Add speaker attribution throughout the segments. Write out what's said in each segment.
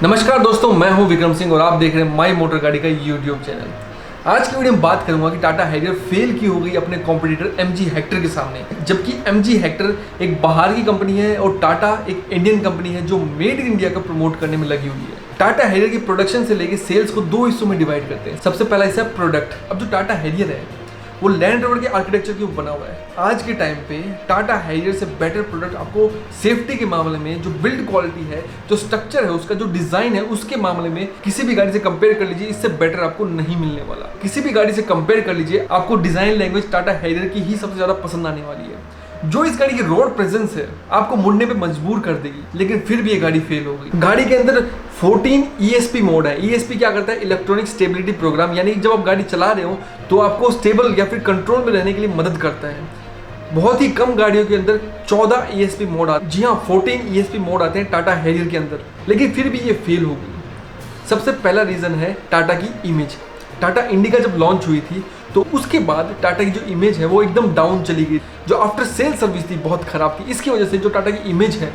Speaker 1: नमस्कार दोस्तों, मैं हूं विक्रम सिंह और आप देख रहे हैं माई मोटर गाड़ी का यूट्यूब चैनल। आज की वीडियो में बात करूंगा कि टाटा हैरियर फेल क्यों हो गई अपने कॉम्पिटिटर एमजी हेक्टर के सामने, जबकि एमजी हेक्टर एक बाहर की कंपनी है और टाटा एक इंडियन कंपनी है जो मेड इन इंडिया का प्रमोट करने में लगी हुई है। टाटा हैरियर की प्रोडक्शन से लेकर सेल्स को दो हिस्सों में डिवाइड करते हैं। सबसे पहला हिस्सा प्रोडक्ट। अब जो टाटा हैरियर है वो लैंड रोवर के आर्किटेक्चर के ऊपर बना हुआ है। आज के टाइम पे टाटा हैरियर से बेटर प्रोडक्ट आपको सेफ्टी के मामले में, जो बिल्ड क्वालिटी है, जो स्ट्रक्चर है, उसका जो डिजाइन है, उसके मामले में किसी भी गाड़ी से कंपेयर कर लीजिए, इससे बेटर आपको नहीं मिलने वाला। किसी भी गाड़ी से कंपेयर कर लीजिए, आपको डिजाइन लैंग्वेज टाटा हैरियर की ही सबसे ज्यादा पसंद आने वाली है। जो इस गाड़ी की रोड प्रेजेंस है आपको मुड़ने पे मजबूर कर देगी, लेकिन फिर भी ये गाड़ी फेल हो गई। गाड़ी के अंदर 14 ESP मोड है। ESP क्या करता है? इलेक्ट्रॉनिक स्टेबिलिटी प्रोग्राम, यानी जब आप गाड़ी चला रहे हो तो आपको स्टेबल या फिर कंट्रोल में रहने के लिए मदद करता है। बहुत ही कम गाड़ियों के अंदर 14 ESP मोड आते हैं। जी हाँ, 14 ESP मोड आते हैं टाटा हैरियर के अंदर, लेकिन फिर भी ये फेल हो गई। सबसे पहला रीजन है टाटा की इमेज। टाटा इंडिका जब लॉन्च हुई थी तो उसके बाद टाटा की जो इमेज है वो एकदम डाउन चली गई। जो आफ्टर सेल सर्विस थी बहुत खराब थी, इसकी वजह से जो टाटा की इमेज है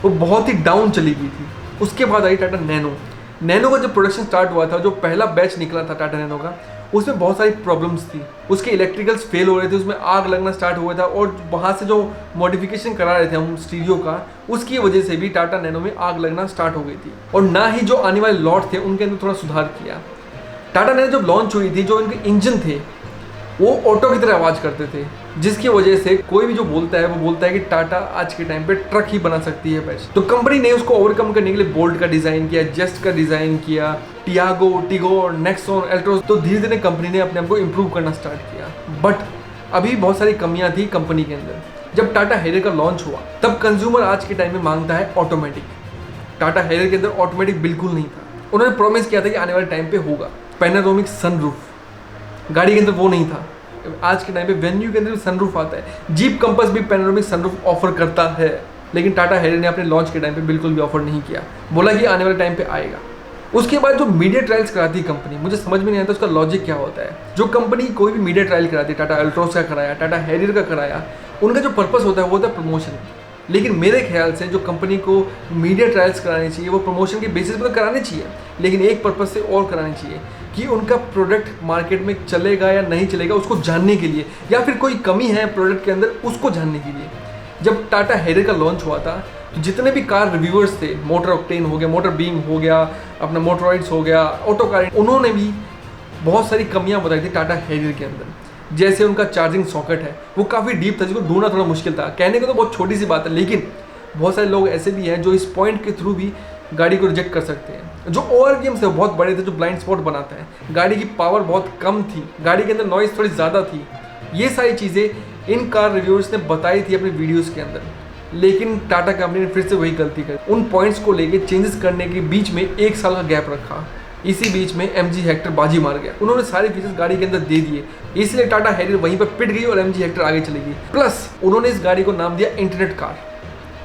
Speaker 1: वो बहुत ही डाउन चली गई थी। उसके बाद आई टाटा नैनो का जब प्रोडक्शन स्टार्ट हुआ था, जो पहला बैच निकला था टाटा नैनो का, उसमें बहुत सारी प्रॉब्लम्स थी। उसके इलेक्ट्रिकल्स फेल हो रहे थे, उसमें आग लगना स्टार्ट हुआ था और वहाँ से जो मॉडिफिकेशन करा रहे थे हम स्टीरियो का, उसकी वजह से भी टाटा नैनो में आग लगना स्टार्ट हो गई थी। और ना ही जो आने वाले लॉट थे उनके अंदर थोड़ा सुधार किया। टाटा नैनो जब लॉन्च हुई थी, जो इनके इंजन थे वो ऑटो की तरह आवाज़ करते थे, जिसकी वजह से कोई भी जो बोलता है वो बोलता है कि टाटा आज के टाइम पे ट्रक ही बना सकती है बेस्ट। तो कंपनी ने उसको ओवरकम करने के लिए बोल्ट का डिज़ाइन किया, जेस्ट का डिज़ाइन किया, टियागो, टिगोर, नेक्सॉन, एल्ट्रोस। तो धीरे धीरे कंपनी ने अपने आप को इम्प्रूव करना स्टार्ट किया। बट अभी बहुत सारी कमियाँ थी कंपनी के अंदर। जब टाटा हैरियर का लॉन्च हुआ तब कंज्यूमर आज के टाइम में मांगता है ऑटोमेटिक। टाटा हैरियर के अंदर ऑटोमेटिक बिल्कुल नहीं था। उन्होंने प्रॉमिस किया था कि आने वाले टाइम पे होगा। पैनोरामिक सनरूफ गाड़ी के अंदर वो नहीं था। आज के टाइम पे वेन्यू के अंदर भी सनरूफ आता है। जीप कंपस भी पैनोरामिक सनरूफ ऑफर करता है, लेकिन टाटा हैरियर ने अपने लॉन्च के टाइम पे बिल्कुल भी ऑफर नहीं किया। बोला कि आने वाले टाइम पे आएगा। उसके बाद जो मीडिया ट्रायल्स कराती है कंपनी, मुझे समझ में नहीं आता उसका लॉजिक क्या होता है। जो कंपनी कोई भी मीडिया ट्रायल कराती है, टाटा अल्ट्रोस का कराया, टाटा हैरियर का कराया, उनका जो पर्पस होता है वो होता है प्रमोशन। लेकिन मेरे ख्याल से जो कंपनी को मीडिया ट्रायल्स करानी चाहिए वो प्रमोशन के बेसिस पर कराने चाहिए, लेकिन एक पर्पस से और करानी चाहिए कि उनका प्रोडक्ट मार्केट में चलेगा या नहीं चलेगा उसको जानने के लिए, या फिर कोई कमी है प्रोडक्ट के अंदर उसको जानने के लिए। जब टाटा हैरियर का लॉन्च हुआ था तो जितने भी कार रिव्यूअर्स थे, मोटर ऑक्टेन हो गया, मोटर बीइंग हो गया, अपना मोटरॉइड्स हो गया, ऑटो कार, उन्होंने भी बहुत सारी कमियाँ बताई थी टाटा हैरियर के अंदर। जैसे उनका चार्जिंग सॉकेट है वो काफ़ी डीप था, जिसको ढूंढना थोड़ा मुश्किल था। कहने को तो बहुत छोटी सी बात है, लेकिन बहुत सारे लोग ऐसे भी हैं जो इस पॉइंट के थ्रू भी गाड़ी को रिजेक्ट कर सकते हैं। जो ORVMs है बहुत बड़े थे, जो ब्लाइंड स्पॉट बनाता है। गाड़ी की पावर बहुत कम थी, गाड़ी के अंदर नॉइज़ थोड़ी ज़्यादा थी। ये सारी चीज़ें इन कार रिव्यूअर्स ने बताई थी अपने वीडियोज़ के अंदर, लेकिन टाटा कंपनी ने फिर से वही गलती कर उन पॉइंट्स को लेके चेंजेस करने के बीच में 1 साल का गैप रखा। इसी बीच में एमजी हेक्टर बाजी मार गया। उन्होंने सारे फीचर्स गाड़ी के अंदर दे दिए, इसलिए टाटा हैरियर वहीं पर पिट गई और एमजी हेक्टर आगे चली गई। प्लस उन्होंने इस गाड़ी को नाम दिया इंटरनेट कार,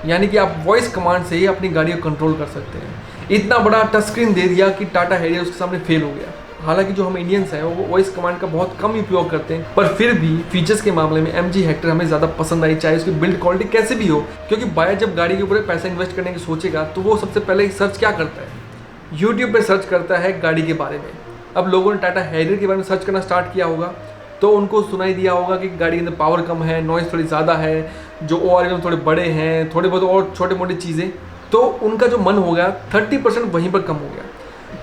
Speaker 1: यानी कि आप वॉइस कमांड से ही अपनी गाड़ी को कंट्रोल कर सकते हैं। इतना बड़ा टच स्क्रीन दे दिया कि टाटा हैरियर उसके सामने फेल हो गया। हालांकि जो हम इंडियंस हैं वो वॉइस कमांड का बहुत कम उपयोग करते हैं, पर फिर भी फीचर्स के मामले में एमजी हेक्टर हमें ज़्यादा पसंद आई, चाहे उसकी बिल्ड क्वालिटी कैसे भी हो। क्योंकि बायर जब गाड़ी के ऊपर पैसा इन्वेस्ट करने की सोचेगा तो वो सबसे पहले सर्च क्या करता है? यूट्यूब पे सर्च करता है गाड़ी के बारे में। अब लोगों ने टाटा हैरियर के बारे में सर्च करना स्टार्ट किया होगा तो उनको सुनाई दिया होगा कि गाड़ी के अंदर पावर कम है, नॉइज़ थोड़ी ज़्यादा है, जो ORVM थोड़े बड़े हैं, थोड़े बहुत और छोटे मोटे चीज़ें, तो उनका जो मन हो गया 30% वहीं पर कम हो गया।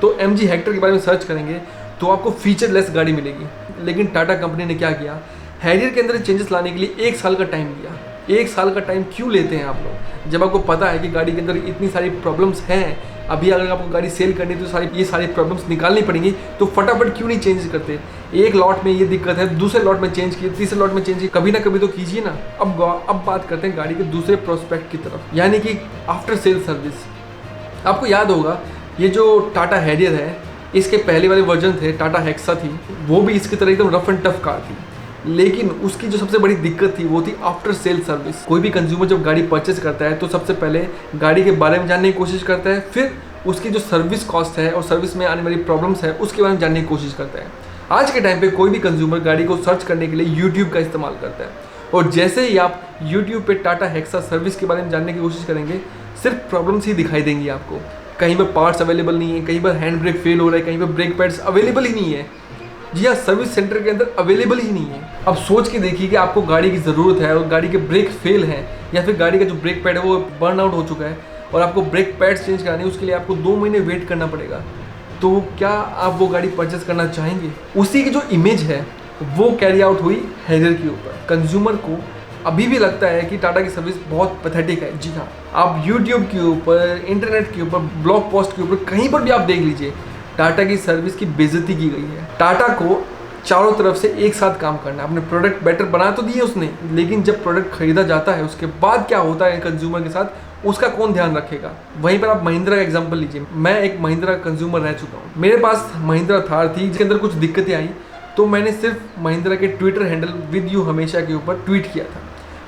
Speaker 1: तो एमजी हेक्टर के बारे में सर्च करेंगे तो आपको फीचरलेस गाड़ी मिलेगी। लेकिन टाटा कंपनी ने क्या किया? हैरियर के अंदर चेंजेस लाने के लिए 1 साल का टाइम लिया। 1 साल का टाइम क्यों लेते हैं आप लोग, जब आपको पता है कि गाड़ी के अंदर इतनी सारी प्रॉब्लम्स हैं? अभी अगर आपको गाड़ी सेल करनी है तो ये सारी प्रॉब्लम्स निकालनी पड़ेंगी, तो फटाफट क्यों नहीं चेंज करते? एक लॉट में ये दिक्कत है, दूसरे लॉट में चेंज किए, तीसरे लॉट में चेंज किए, कभी ना कभी तो कीजिए ना। अब बात करते हैं गाड़ी के दूसरे प्रोस्पेक्ट की तरफ, यानी कि आफ्टर सेल सर्विस। आपको याद होगा ये जो टाटा हैरियर है, इसके पहले वाले वर्जन थे, टाटा हेक्सा थी, वो भी इसकी तरह एकदम रफ एंड टफ कार थी। लेकिन उसकी जो सबसे बड़ी दिक्कत थी वो थी आफ्टर सेल सर्विस। कोई भी कंज्यूमर जब गाड़ी परचेज करता है तो सबसे पहले गाड़ी के बारे में जानने की कोशिश करता है, फिर उसकी जो सर्विस कॉस्ट है और सर्विस में आने वाली प्रॉब्लम्स है उसके बारे में जानने की कोशिश करता है। आज के टाइम पे कोई भी कंज्यूमर गाड़ी को सर्च करने के लिए यूट्यूब का इस्तेमाल करता है, और जैसे ही आप यूट्यूब पे टाटा हेक्सा सर्विस के बारे में जानने की कोशिश करेंगे सिर्फ प्रॉब्लम्स ही दिखाई देंगी आपको। कहीं पर पार्ट्स अवेलेबल नहीं है, कहीं पर हैंड ब्रेक फेल हो रहा है, कहीं पर ब्रेक पैड्स अवेलेबल ही नहीं है। जी हाँ, सर्विस सेंटर के अंदर अवेलेबल ही नहीं है। अब सोच के देखिए कि आपको गाड़ी की ज़रूरत है और गाड़ी के ब्रेक फेल हैं, या फिर गाड़ी का जो ब्रेक पैड है वो बर्न आउट हो चुका है और आपको ब्रेक पैड्स चेंज कराने हैं, उसके लिए आपको 2 महीने वेट करना पड़ेगा। तो क्या आप वो गाड़ी परचेस करना चाहेंगे? उसी की जो इमेज है वो कैरी आउट हुई हैरियर के ऊपर। कंज्यूमर को अभी भी लगता है कि टाटा की सर्विस बहुत पैथेटिक है। जी हाँ, आप यूट्यूब के ऊपर, इंटरनेट के ऊपर, ब्लॉग पोस्ट के ऊपर, कहीं पर भी आप देख लीजिए, टाटा की सर्विस की बेइज्जती की गई है। टाटा को चारों तरफ से एक साथ काम करना है। अपने प्रोडक्ट बेटर बना तो दिए उसने, लेकिन जब प्रोडक्ट खरीदा जाता है उसके बाद क्या होता है कंज्यूमर के साथ, उसका कौन ध्यान रखेगा? वहीं पर आप महिंद्रा का एग्जांपल लीजिए। मैं एक महिंद्रा कंज्यूमर रह चुका हूँ। मेरे पास महिंद्रा थार थी जिसके अंदर कुछ दिक्कतें आई, तो मैंने सिर्फ महिंद्रा के ट्विटर हैंडल विद यू हमेशा के ऊपर ट्वीट किया था।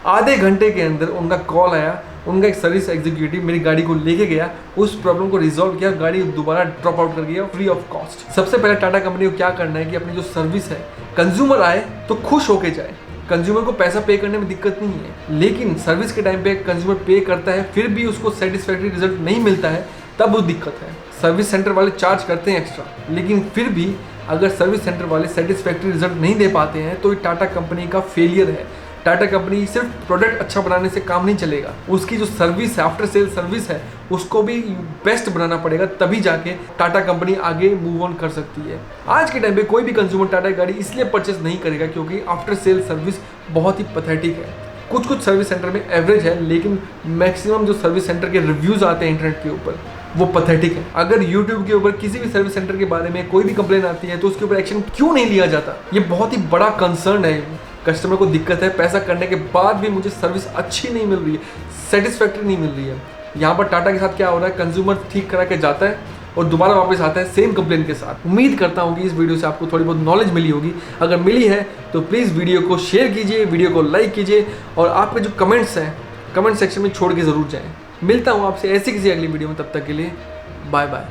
Speaker 1: आधे घंटे के अंदर उनका कॉल आया, उनका एक सर्विस एग्जीक्यूटिव मेरी गाड़ी को लेके गया, उस प्रॉब्लम को रिजॉल्व किया, गाड़ी दोबारा ड्रॉप आउट कर गया फ्री ऑफ कॉस्ट। सबसे पहले टाटा कंपनी को क्या करना है कि अपनी जो सर्विस है, कंज्यूमर आए तो खुश होके जाए। कंज्यूमर को पैसा पे करने में दिक्कत नहीं है, लेकिन सर्विस के टाइम पे कंज्यूमर पे करता है फिर भी उसको सेटिस्फैक्टरी रिजल्ट नहीं मिलता है, तब वो दिक्कत है। सर्विस सेंटर वाले चार्ज करते हैं एक्स्ट्रा, लेकिन फिर भी अगर सर्विस सेंटर वाले सेटिस्फैक्टरी रिजल्ट नहीं दे पाते हैं तो ये टाटा कंपनी का फेलियर है। टाटा कंपनी सिर्फ प्रोडक्ट अच्छा बनाने से काम नहीं चलेगा, उसकी जो सर्विस है, आफ्टर सेल सर्विस है, उसको भी बेस्ट बनाना पड़ेगा, तभी जाके टाटा कंपनी आगे मूव ऑन कर सकती है। आज के टाइम पे कोई भी कंज्यूमर टाटा की गाड़ी इसलिए परचेस नहीं करेगा क्योंकि आफ्टर सेल सर्विस बहुत ही पैथेटिक है। कुछ सर्विस सेंटर में एवरेज है, लेकिन मैक्सिमम जो सर्विस सेंटर के रिव्यूज़ आते हैं इंटरनेट के ऊपर वो पैथेटिक है। अगर यूट्यूब के ऊपर किसी भी सर्विस सेंटर के बारे में कोई भी कंप्लेन आती है तो उसके ऊपर एक्शन क्यों नहीं लिया जाता? ये बहुत ही बड़ा कंसर्न है। कस्टमर को दिक्कत है, पैसा करने के बाद भी मुझे सर्विस अच्छी नहीं मिल रही है, सेटिस्फैक्टरी नहीं मिल रही है। यहाँ पर टाटा के साथ क्या हो रहा है, कंज्यूमर ठीक करा के जाता है और दोबारा वापस आता है सेम कंप्लेन के साथ। उम्मीद करता हूँ कि इस वीडियो से आपको थोड़ी बहुत नॉलेज मिली होगी। अगर मिली है तो प्लीज़ वीडियो को शेयर कीजिए, वीडियो को लाइक कीजिए और आपके जो कमेंट्स हैं कमेंट सेक्शन में छोड़ के ज़रूर जाएँ। मिलता हूँ आपसे ऐसी किसी अगली वीडियो में, तब तक के लिए बाय बाय।